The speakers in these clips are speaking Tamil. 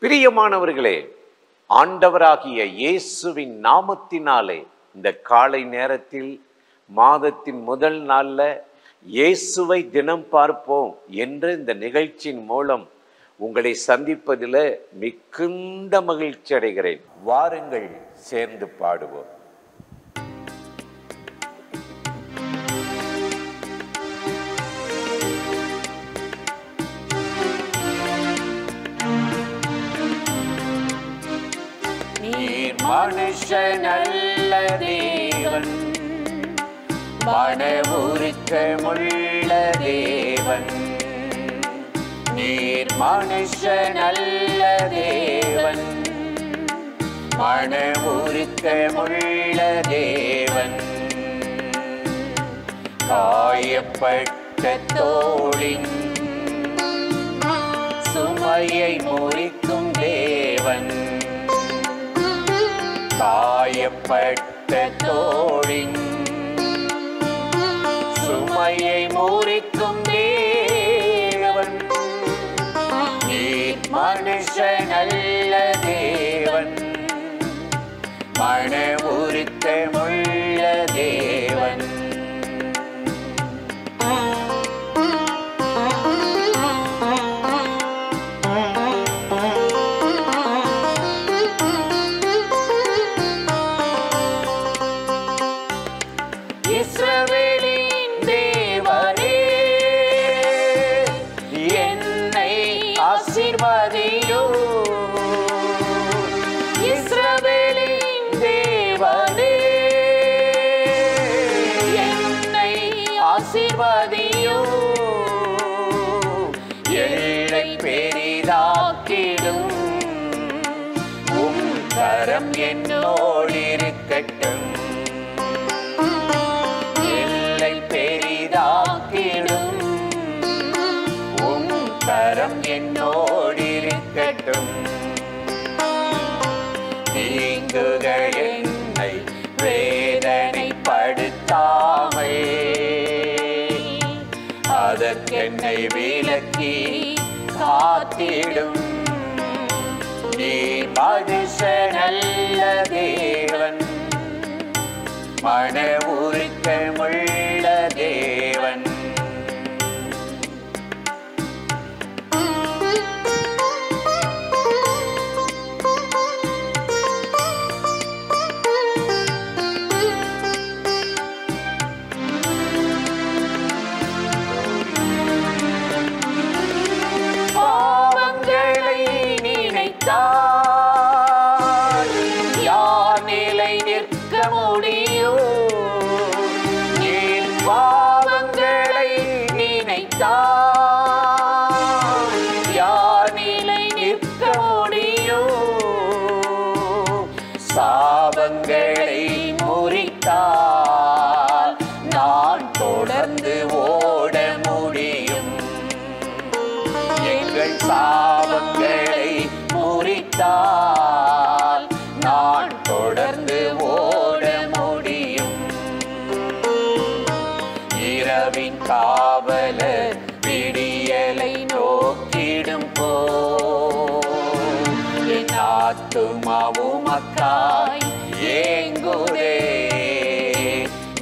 பிரியமானவர்களே, ஆண்டவராகிய இயேசுவின் நாமத்தினாலே இந்த காலை நேரத்தில் மாதத்தின் முதல் நாள்ல இயேசுவை தினம் பார்ப்போம் என்ற இந்த நிகழ்ச்சியின் மூலம் உங்களை சந்திப்பதில் மிகுந்த மகிழ்ச்சி அடைகிறேன். வாருங்கள், சேர்ந்து பாடுவோம். மனுஷனல்ல தேவன், மனவுருக்கமுள்ள தேவன். நீர் மனுஷனல்ல தேவன், மனவுருக்கமுள்ள தேவன். காயப்பட்ட தோளின் சுமையை முறிக்கும் தேவன். காயப்பட்ட தோளின் சுமையை முறிக்கும் தேவன். நீர் மனுஷனல்ல தேவன், மன உருக்கமுள்ள தேவன். இஸ்ரவேலின் தேவனே, என்னை ஆசீர்வதியும். இஸ்ரவேலின் தேவனே, என்னை ஆசீர்வதியும். எல்லை பெரிதாக்கிடும் உம் கரம் என்னோடு இருக்கட்டும். பெரிதாக்கிடும் உம் கரம் என்னோடு இருக்கட்டும். தீங்குகள் என்னை வேதனைப்படுத்தாமல் அதற்கென்னை விலக்கி காத்திடும். நீ மனுஷனல்ல தேவன், மன உருக்கமுள்ள தேவன். பாவங்களை நினைத்தால் யார் நிலை நிற்க முடியும்? பாவங்களை நினைத்தால் யார் நிலை நிற்க முடியும்? சாபங்களை முறித்தால் நான் தொடர்ந்து ஓட முடியும். எங்கள் சாபங்களை முறித்தால் நான் தொடர்ந்து ஓட முடியும். இரவின் காவலர் விடியலை நோக்கிடும் போ, என் ஆத்துமாவும் அக்காய் ஏங்குதே.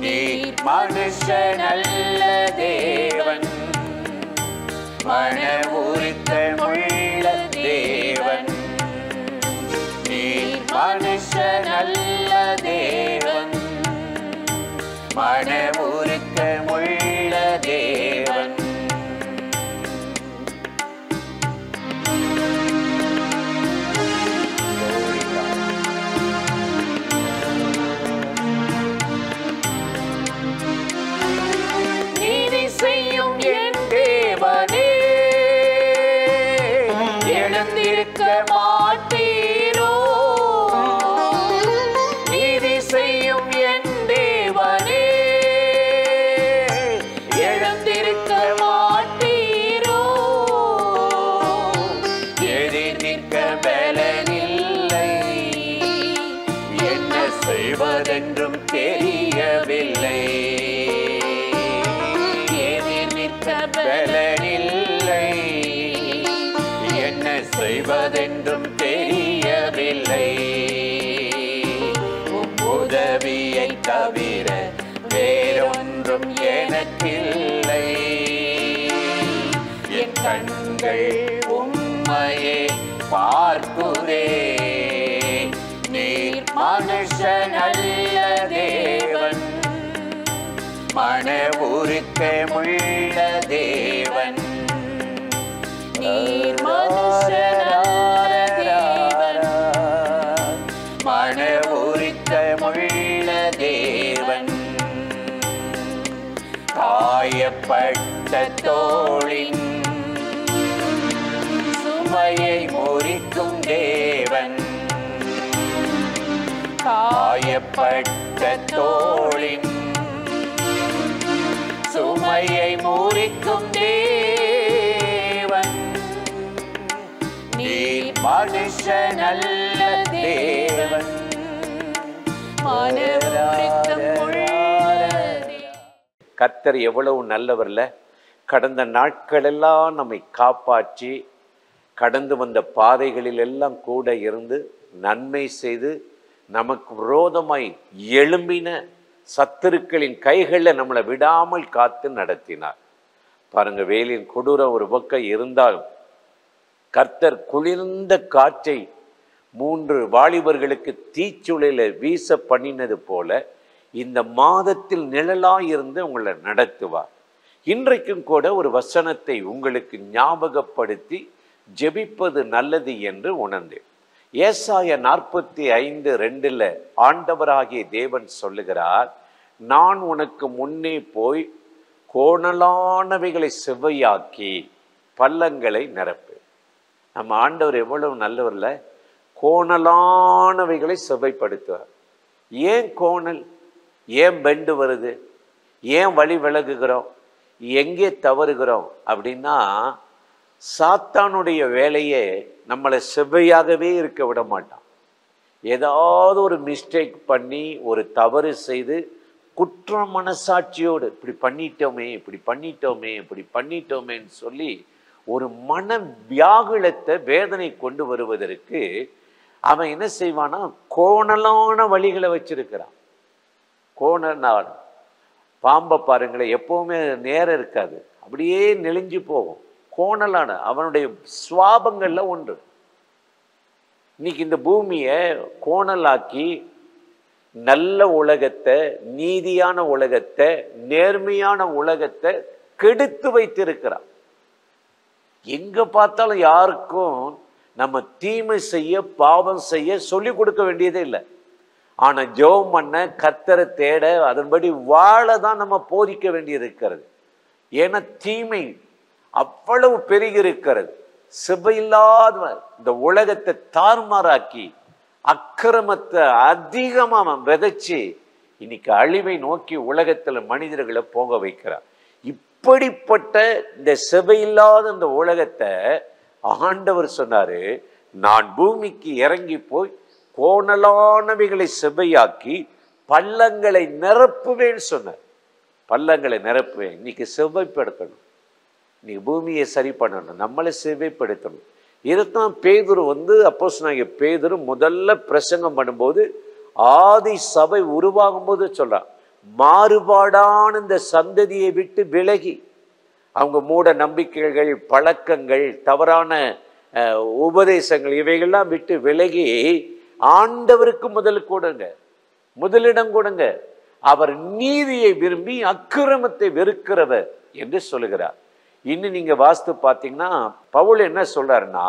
நீர் மனுஷனல்ல தேவன், மன உருக்கமுள்ள தேவன். நீர் மனுஷனல்ல தேவன், மன உருக்கமுள்ள தேவன். நீதி செய்யும் என் தேவனே, எழுந்திருக்க மாட்டீரோ? நீதி செய்யும் என் தேவனே, எழுந்திருக்க மாட்டீரோ? எதிர் நிற்க பலனில்லை, என்ன செய்வதென்றும் தெரியவில்லை. எதிர் நிற்க பலனில்லை, என்ன செய்வதென்றும் இல்லை. உதவியை தவிர வேறொன்றும் எனக்கில்லை. என் கண்கள் உம்மையே பார்க்குதே. நீர் மனுஷனல்ல தேவன், மன உருக்கமுள்ள தேவன். நீர் மனுஷனல்ல தேவன், மன உருக்கமுள்ள தேவன். காயப்பட்ட தோளின் சுமையை முறிக்கும் தேவன். காயப்பட்ட தோளின் சுமையை முறிக்கும் தேவன். நீர் மனுஷனல்ல தேவன், கர்த்தர் எவ்வளவு நல்லவர்ல. கடந்த நாட்களெல்லாம் நம்மை காப்பாற்றி கடந்து வந்த பாதைகளில் எல்லாம் கூட இருந்து நன்மை செய்து நமக்கு விரோதமாய் எழும்பின சத்துருக்களின் கைகளில் நம்மளை விடாமல் காத்து நடத்தினார். பாருங்க, வேலின் கொடூரம் ஒரு பக்கம் இருந்தாலும் கர்த்தர் குளிர்ந்த காற்றை 3 வாலிபர்களுக்கு தீச்சுளையில வீச பண்ணினது போல இந்த மாதத்தில் நிழலாயிருந்து உங்களை நடத்துவார். இன்றைக்கும் கூட ஒரு வசனத்தை உங்களுக்கு ஞாபகப்படுத்தி ஜெபிப்பது நல்லது என்று உணர்ந்தேன். ஏசாயா 45:2 ஆண்டவராகிய தேவன் சொல்லுகிறார், நான் உனக்கு முன்னே போய் கோணலானவைகளை செவ்வையாக்கி பள்ளங்களை நிரப்பேன். நம்ம ஆண்டவர் எவ்வளவு நல்லவர்ல, கோணலானவைகளை செவ்வைப்படுத்துவார். ஏன் கோணல், ஏன் பெண்டு வருது, ஏன் வழி விலகுகிறோம், எங்கே தவறுகிறோம் அப்படின்னா, சாத்தானுடைய வேலையே நம்மளை செவ்வையாகவே இருக்க விட மாட்டான். ஏதாவது ஒரு மிஸ்டேக் பண்ணி ஒரு தவறு செய்து குற்ற மனசாட்சியோடு இப்படி பண்ணிட்டோமே இப்படி பண்ணிட்டோமே இப்படி பண்ணிட்டோமேன்னு சொல்லி ஒரு மன வியாகுலத்தை வேதனை கொண்டு வருவதற்கு அவன் என்ன செய்வானா, கோணலான வழிகளை வச்சிருக்கிறான். கோணலான பாம்பை பாருங்களேன், எப்பவுமே நேரம் இருக்காது, அப்படியே நெளிஞ்சு போகும். கோணலான அவனுடைய சுவாபங்கள்ல ஒன்று. இன்னைக்கு இந்த பூமியை கோணலாக்கி நல்ல உலகத்தை, நீதியான உலகத்தை, நேர்மையான உலகத்தை கெடுத்து வைத்திருக்கிறான். எங்க பார்த்தாலும் யாருக்கும் நம்ம தீமை செய்ய பாவம் செய்ய சொல்லி கொடுக்க வேண்டியதே இல்லை. ஆனா ஜெபம் பண்ண, கர்த்தரை தேட, அதன்படி வாழ தான் நம்ம போதிக்க வேண்டியது இருக்கிறது. ஏன்னா தீமை அவ்வளவு பெருகி இருக்கிறது. செவ்வையில்லாத இந்த உலகத்தை தாறுமாறாக்கி அக்கிரமத்தை அதிகமா விதைச்சு இன்னைக்கு அழிவை நோக்கி உலகத்துல மனிதர்களை போக வைக்கிறார். இப்படிப்பட்ட இந்த செவ்வையில்லாத இந்த உலகத்தை ஆண்டவர் சொன்னாரு, நான் பூமிக்கு இறங்கி போய் கோணலானவைகளை செவ்வையாக்கி பள்ளங்களை நிரப்புவேன்னு சொன்னார். பள்ளங்களை நிரப்புவேன். இன்னைக்கு செவ்வைப்படுத்தணும், இன்னைக்கு பூமியை சரி பண்ணணும், நம்மளை செவ்வைப்படுத்தணும். இதுதான் பேதுரு அப்போஸ்தலனாகிய பேதுரு முதல்ல பிரசங்கம் பண்ணும்போது, ஆதி சபை உருவாகும் போது சொல்றான், மாறுபாடான இந்த சந்ததியை விட்டு விலகி அவங்க மூட நம்பிக்கைகள், பழக்கங்கள், தவறான உபதேசங்கள் இவைகள்லாம் விட்டு விலகி ஆண்டவருக்கு முதலிடம் கொடுங்க. அவர் நீதியை விரும்பி அக்கிரமத்தை வெறுக்கிறவர் என்று சொல்லுகிறார். இன்னும் நீங்க வாசித்து பார்த்தீங்கன்னா பவுல் என்ன சொல்றாருன்னா,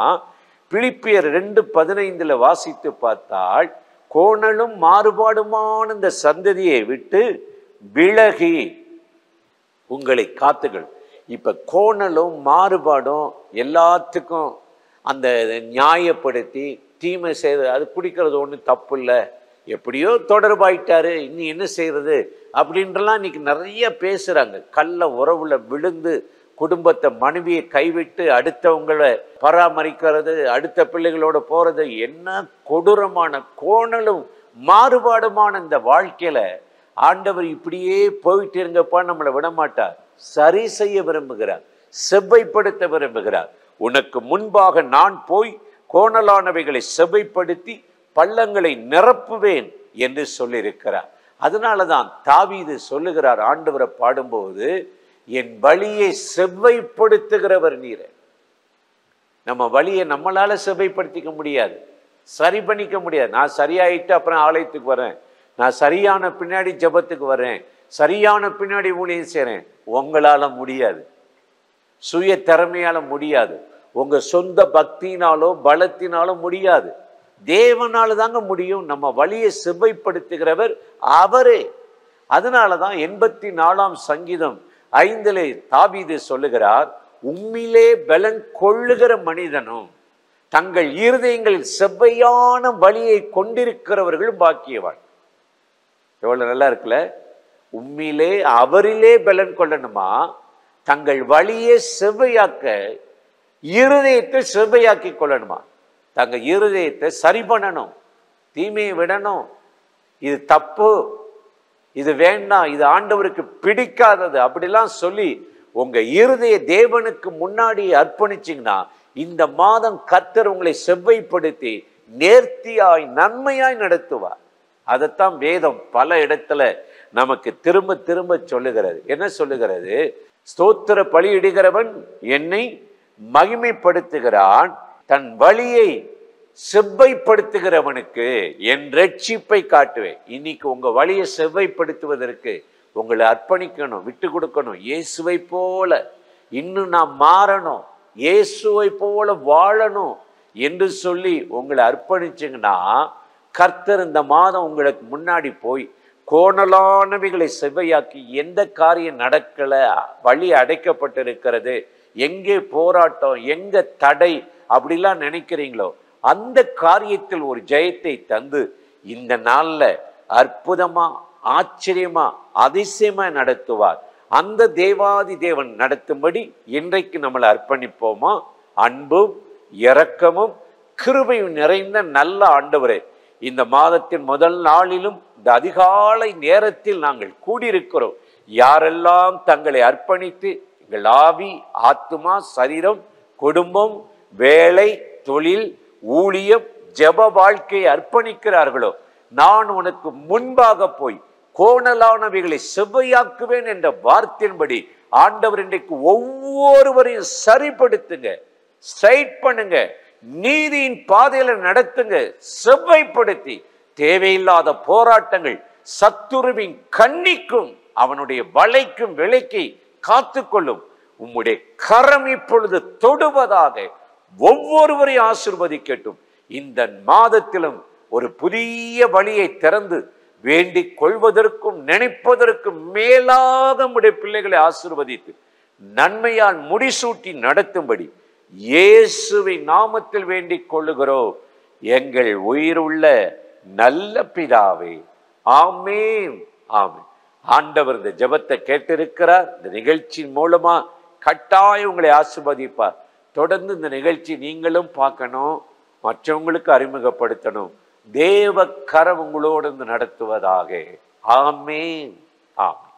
பிலிப்பியர் 2:15 வாசித்து பார்த்தால், கோணலும் மாறுபாடுமான இந்த சந்ததியை விட்டு விலகி உங்களை காத்துகள். இப்ப கோணலும் மாறுபாடும் எல்லாத்துக்கும் அந்த நியாயப்படுத்தி தீமை செய்யறது, அது குடிக்கிறது ஒன்றும் தப்பு இல்லை, எப்படியோ தொடர்பாயிட்டாரு, இனி என்ன செய்யறது அப்படின்றலாம் இன்னைக்கு நிறைய பேசுறாங்க. கள்ள உறவுல விழுந்து குடும்பத்தை, மனைவியை கைவிட்டு அடுத்தவங்களை பராமரிக்கிறது, அடுத்த பிள்ளைகளோட போறது, என்ன கொடூரமான கோணலும் மாறுபாடுமான இந்த வாழ்க்கையில ஆண்டவர் இப்படியே போயிட்டு இருங்கப்பா, நம்மளை விடமாட்டார். சரி செய்ய விரும்புகிறார், செவ்வைப்படுத்த விரும்புகிறார். உனக்கு முன்பாக நான் போய் கோணலானவைகளை செவ்வைப்படுத்தி பள்ளங்களை நிரப்புவேன் என்று சொல்லியிருக்கிறார். அதனாலதான் தாவீது சொல்லுகிறார், ஆண்டவரை பாடும்போது, என் வழியை செவ்வைப்படுத்துகிறவர் நீரே. நம்ம வழியை நம்மளால செவ்வைப்படுத்திக்க முடியாது, சரி பண்ணிக்க முடியாது. நான் சரியாயிட்டு அப்புறம் ஆலயத்துக்கு வரேன், நான் சரியான பின்னாடி ஜெபத்துக்கு வரேன், சரியான பின்னாடி ஊழியம் செய்றேன். உங்களால முடியாது, சுய திறமையால முடியாது, உங்க சொந்த பக்தினாலோ பலத்தினாலோ முடியாது. தேவனால தாங்க முடியும். நம்ம வழியை செவ்வைப்படுத்துகிறவர் அவரே. அதனாலதான் 84ஆம் சங்கீதம் 5 தாவீது சொல்லுகிறார், உம்மிலே பலன் கொள்ளுகிற மனிதனும் தங்கள் இருதயங்களில் செவ்வையான வழியை கொண்டிருக்கிறவர்கள் பாக்கியவான். எவ்வளவு நல்லா இருக்குல்ல. உம்மிலே அவரிலே பலன் கொள்ளணுமா, தங்கள் வழியை செவ்வையாக்க இருதயத்தை செவ்வையாக்கி கொள்ளணுமா. தங்க இருதயத்தை சரி பண்ணணும், தீமையை விடணும், இது தப்பு, இது வேண்டாம், இது ஆண்டவருக்கு பிடிக்காதது அப்படிலாம் சொல்லி உங்க இருதய தேவனுக்கு முன்னாடி அர்ப்பணிச்சிங்கன்னா இந்த மாதம் கர்த்தர் உங்களை செவ்வைப்படுத்தி நேர்த்தியாய் நன்மையாய் நடத்துவார். அதைத்தான் வேதம் பல இடத்துல நமக்கு திரும்ப திரும்ப சொல்லுகிறது. என்ன சொல்லுகிறது? ஸ்தோத்திர பலியிடுகிறவன் என்னை மகிமைப்படுத்துகிறான், தன் வழியை செவ்வைப்படுத்துகிறவனுக்கு என் ரட்சிப்பை காட்டுவேன். இன்னைக்கு உங்க வழியை செவ்வைப்படுத்துவதற்கு உங்களை அர்ப்பணிக்கணும், விட்டு கொடுக்கணும். இயேசுவை போல இன்னும் நான் மாறணும், இயேசுவை போல வாழணும் என்று சொல்லி உங்களை அர்ப்பணிச்சிங்கன்னா கர்த்தர் இந்த மாதம் உங்களுக்கு முன்னாடி போய் கோணலானவைகளை செவ்வையாக்கி, எந்த காரியம் நடக்கல, வழி அடைக்கப்பட்டிருக்கிறது, எங்கே போராட்டம், எங்க தடை அப்படிலாம் நினைக்கிறீங்களோ அந்த காரியத்தில் ஒரு ஜெயத்தை தந்து இந்த நாள்ல அற்புதமா ஆச்சரியமா அதிசயமா நடத்துவார். அந்த தேவாதி தேவன் நடத்தும்படி இன்றைக்கு நம்மளை அர்ப்பணிப்போமா? அன்பும் இரக்கமும் கிருபையும் நிறைந்த நல்ல ஆண்டவரே, இந்த மாதத்தின் முதல் நாளிலும் இந்த அதிகாலை நேரத்தில் நாங்கள் கூடியிருக்கிறோம். யாரெல்லாம் தங்களை அர்ப்பணித்து எங்கள் ஆவி, ஆத்துமா, சரீரம், குடும்பம், வேலை, தொழில், ஊழியம், ஜெப வாழ்க்கையை அர்ப்பணிக்கிறார்களோ, நான் உனக்கு முன்பாக போய் கோணலானவைகளை செவ்வையாக்குவேன் என்ற வார்த்தையின்படி ஆண்டவர் இன்றைக்கு ஒவ்வொருவரையும் சரிப்படுத்துங்க, ஸ்ட்ரைட் பண்ணுங்க, நீதியின் பாதையில நடத்துங்க, செவ்வைப்படுத்தி தேவையில்லாத போராட்டங்கள், சத்துருவின் கண்ணிக்கும் அவனுடைய வலைக்கும் விலைக்கு காத்துக்கொள்ளும். உம்முடைய கரம் இப்பொழுது தொடுவதாக ஒவ்வொருவரையும் ஆசீர்வதிக்கட்டும். இந்த மாதத்திலும் ஒரு புதிய வழியை திறந்து வேண்டிக் கொள்வதற்கும் நினைப்பதற்கும் மேலாக உம்முடைய பிள்ளைகளை ஆசீர்வதித்து நன்மையால் முடிசூட்டி நடத்தும்படி இயேசுவின் நாமத்தில் வேண்டிக் கொள்ளுகிறோம் எங்கள் உயிருள்ள நல்ல பிதாவே. ஆமென், ஆமென். ஆண்டவர் இந்த ஜெபத்தை கேட்டிருக்கிறார். இந்த நிகழ்ச்சியின் மூலமா கட்டாயம் உங்களை ஆசீர்வதிப்பார். தொடர்ந்து இந்த நிகழ்ச்சி நீங்களும் பார்க்கணும், மற்றவங்களுக்கு அறிமுகப்படுத்தணும். தேவ கரம் உங்களோடு நடத்துவதாக. ஆமென், ஆமென்.